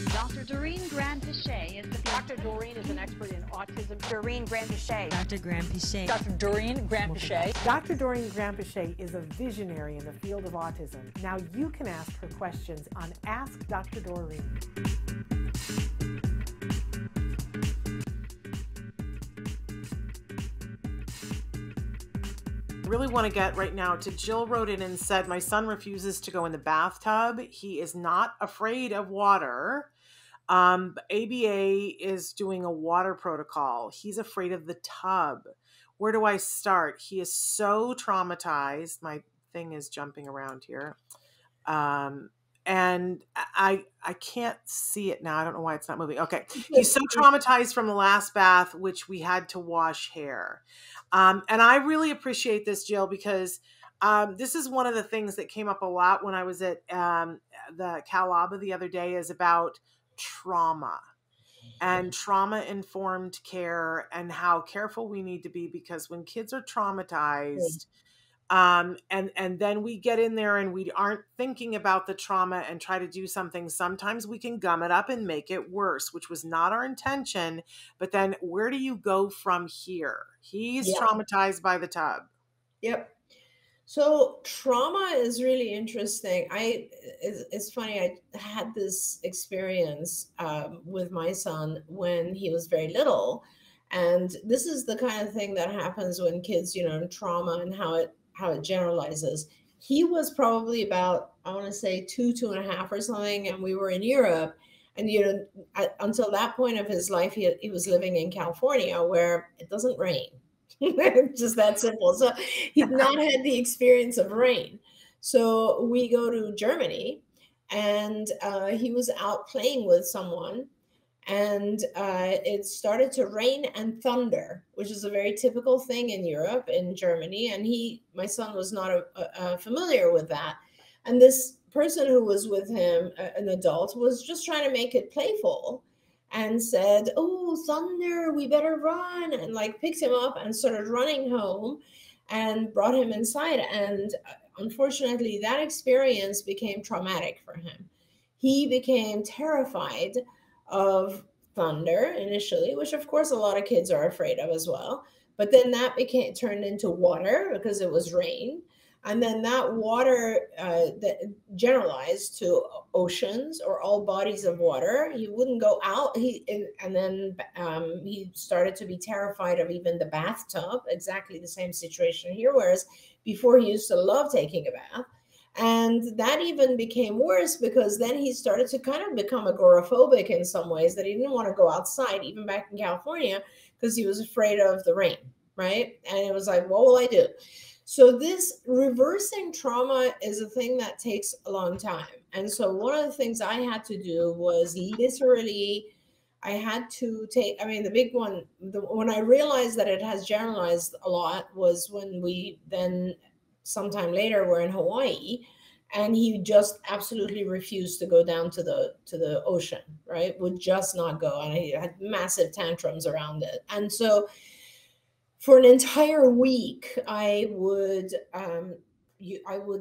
Dr. Doreen Grand-Pichet is the Dr. Doreen is an expert in autism. Doreen Grand-Pichet. Dr. Grand-Pichet. Dr. Doreen Grand-Pichet. Dr. Doreen Grand-Pichet is a visionary in the field of autism. Now you can ask her questions on Ask Dr. Doreen. I really want to get right now to Jill wrote in and said, my son refuses to go in the bathtub. He is not afraid of water. ABA is doing a water protocol. He's afraid of the tub. Where do I start? He is so traumatized. My thing is jumping around here. And I can't see it now. I don't know why it's not moving. Okay. He's so traumatized from the last bath, which we had to wash hair. And I really appreciate this, Jill, because this is one of the things that came up a lot when I was at the CalABA the other day, is about trauma and trauma-informed care and how careful we need to be, because when kids are traumatized, and then we get in there and we aren't thinking about the trauma and try to do something, sometimes we can gum it up and make it worse, which was not our intention. But then where do you go from here? He's traumatized by the tub. Yep. So trauma is really interesting. It's funny. I had this experience with my son when he was very little. And this is the kind of thing that happens when kids, in trauma, and how it generalizes. He was probably about, I want to say 2.5 or something. And we were in Europe, and, until that point of his life, he was living in California, where it doesn't rain. Just that simple. So he's not had the experience of rain. So we go to Germany, and he was out playing with someone, and it started to rain and thunder, which is a very typical thing in Europe, in Germany. And my son was not familiar with that. And this person who was with him, an adult, was just trying to make it playful, and said, "Oh, thunder, we better run," and picked him up and started running home and brought him inside. And unfortunately, that experience became traumatic for him. He became terrified of thunder initially, which of course a lot of kids are afraid of as well. But then that turned into water, because it was rain. And then that water that generalized to oceans or all bodies of water. He wouldn't go out. And then he started to be terrified of even the bathtub. Exactly the same situation here. Whereas before, he used to love taking a bath. And that even became worse, because then he started to kind of become agoraphobic in some ways, that he didn't want to go outside, even back in California, because he was afraid of the rain, right? And it was like, what will I do? So this reversing trauma is a thing that takes a long time. And so one of the things I had to do was literally, I had to take, the big one, when I realized that it has generalized a lot, was when we then sometime later were in Hawaii, and he just absolutely refused to go down to the ocean, right? Would just not go. And he had massive tantrums around it. And so for an entire week, I would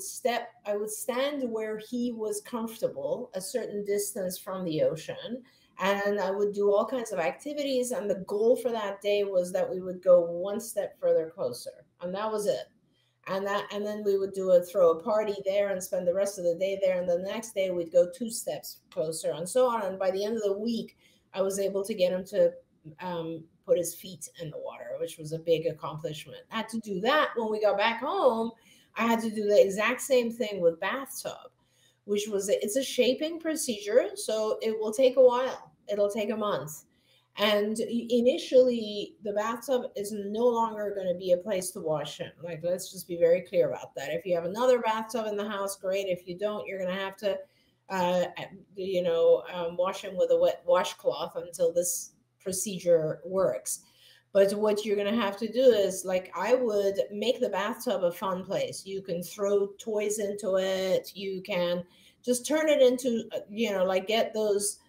stand where he was comfortable, a certain distance from the ocean, and I would do all kinds of activities. And the goal for that day was that we would go one step further closer, and that was it. And then we would throw a party there and spend the rest of the day there. And the next day we'd go 2 steps closer, and so on. And by the end of the week, I was able to get him to put his feet in the water, which was a big accomplishment. I had to do that when we got back home. I had to do the exact same thing with bathtub, which was, it's a shaping procedure. So it will take a while. It'll take a month. And initially, the bathtub is no longer going to be a place to wash him. Let's just be very clear about that. If you have another bathtub in the house, great. If you don't, you're going to have to, wash him with a wet washcloth until this procedure works. But what you're going to have to do is, I would make the bathtub a fun place. You can throw toys into it. You can just turn it into, get those,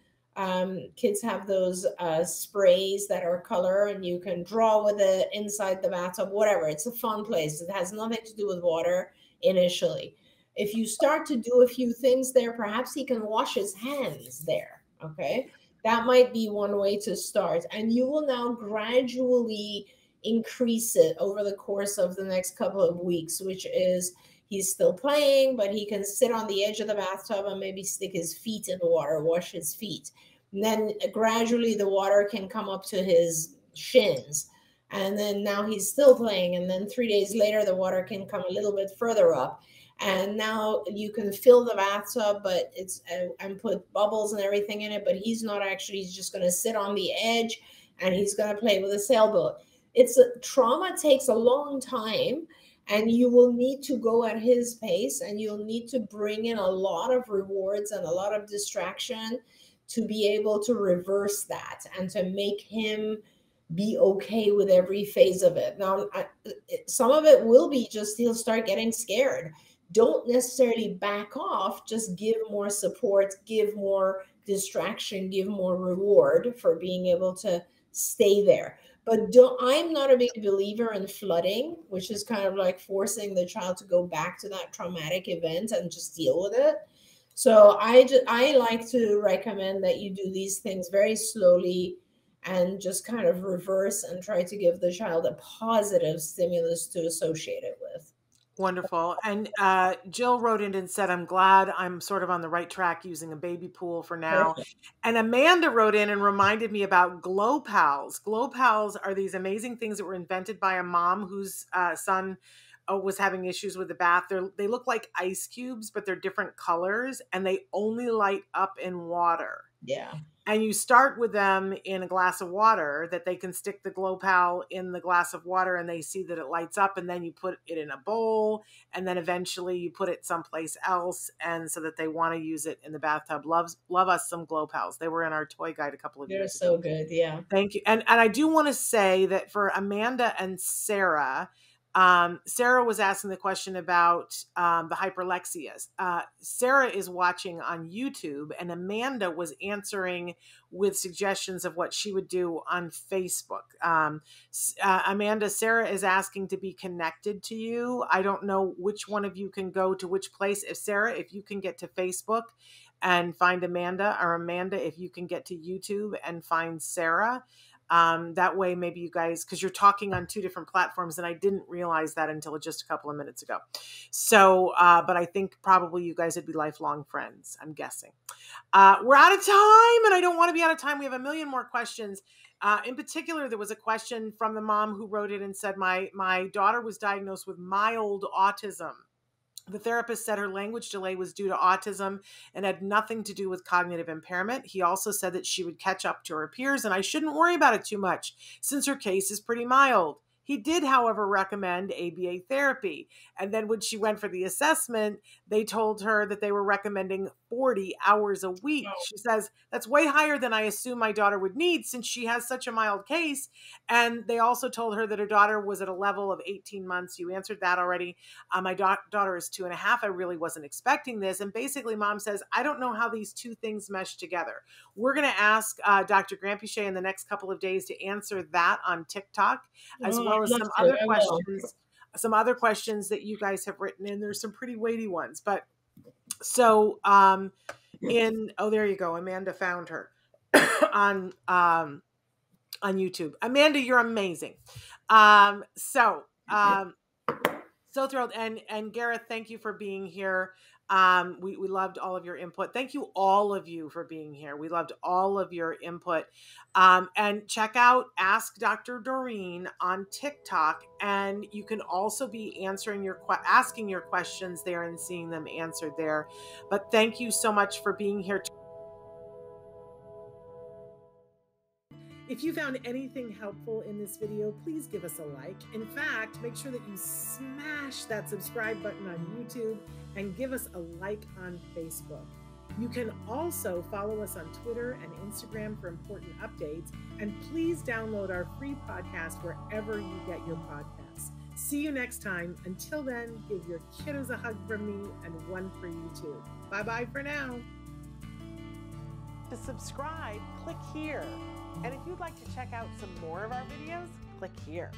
kids have those sprays that are color, and you can draw with it inside the bathtub, whatever. It's a fun place. It has nothing to do with water initially. If you start to do a few things there, perhaps he can wash his hands there. Okay. That might be one way to start. And you will now gradually increase it over the course of the next couple of weeks, which is he's still playing, but he can sit on the edge of the bathtub and maybe stick his feet in the water, wash his feet. And then gradually the water can come up to his shins. And then now he's still playing. And then 3 days later, the water can come a little bit further up. And now you can fill the bathtub, but it's and put bubbles and everything in it. But he's not actually, he's just going to sit on the edge and he's going to play with a sailboat. Trauma takes a long time, and you will need to go at his pace, and you'll need to bring in a lot of rewards and a lot of distraction to be able to reverse that and to make him be okay with every phase of it. Now, some of it will be just he'll start getting scared. Don't necessarily back off, just give more support, give more distraction, give more reward for being able to stay there. But I'm not a big believer in flooding, which is kind of like forcing the child to go back to that traumatic event and just deal with it. So I like to recommend that you do these things very slowly and just kind of reverse and try to give the child a positive stimulus to associate it with. Wonderful. And Jill wrote in and said, I'm glad I'm sort of on the right track using a baby pool for now. Perfect. And Amanda wrote in and reminded me about Glow Pals. Glow Pals are these amazing things that were invented by a mom whose son was having issues with the bath. They look like ice cubes, but they're different colors, and they only light up in water. Yeah. And you start with them in a glass of water that they can stick the Glow Pal in the glass of water and they see that it lights up, and then you put it in a bowl, and then eventually you put it someplace else, and so that they want to use it in the bathtub. Love us some Glow Pals. They were in our toy guide a couple of years ago. They're so good. Yeah. Thank you. And I do want to say that for Amanda and Sarah, Sarah was asking the question about the hyperlexias. Sarah is watching on YouTube, and Amanda was answering with suggestions of what she would do on Facebook. Amanda, Sarah is asking to be connected to you. I don't know which one of you can go to which place. If Sarah, if you can get to Facebook and find Amanda, or Amanda, if you can get to YouTube and find Sarah. That way, maybe you guys, because you're talking on two different platforms, and I didn't realize that until just a couple of minutes ago. So, but I think probably you guys would be lifelong friends, I'm guessing. We're out of time, and I don't want to be out of time. We have a million more questions. In particular, there was a question from the mom who wrote it and said, my daughter was diagnosed with mild autism. The therapist said her language delay was due to autism and had nothing to do with cognitive impairment. He also said that she would catch up to her peers and I shouldn't worry about it too much since her case is pretty mild. He did, however, recommend ABA therapy. And then when she went for the assessment, they told her that they were recommending 40 hours a week. She says, that's way higher than I assume my daughter would need since she has such a mild case. And they also told her that her daughter was at a level of 18 months. You answered that already. My daughter is 2.5. I really wasn't expecting this. And basically, mom says, I don't know how these two things mesh together. We're going to ask Dr. Granpeche in the next couple of days to answer that on TikTok, as well as some other questions that you guys have written in. There's some pretty weighty ones, but so there you go. Amanda found her on YouTube. Amanda, you're amazing. So thrilled. And Gareth, thank you for being here. We loved all of your input. Thank you all of you for being here. We loved all of your input. And check out Ask Dr. Doreen on TikTok. And you can also be asking your questions there and seeing them answered there. But thank you so much for being here. If you found anything helpful in this video, please give us a like. In fact, make sure that you smash that subscribe button on YouTube and give us a like on Facebook. You can also follow us on Twitter and Instagram for important updates. And please download our free podcast wherever you get your podcasts. See you next time. Until then, give your kiddos a hug from me and one for you too. Bye-bye for now. To subscribe, click here. And if you'd like to check out some more of our videos, click here.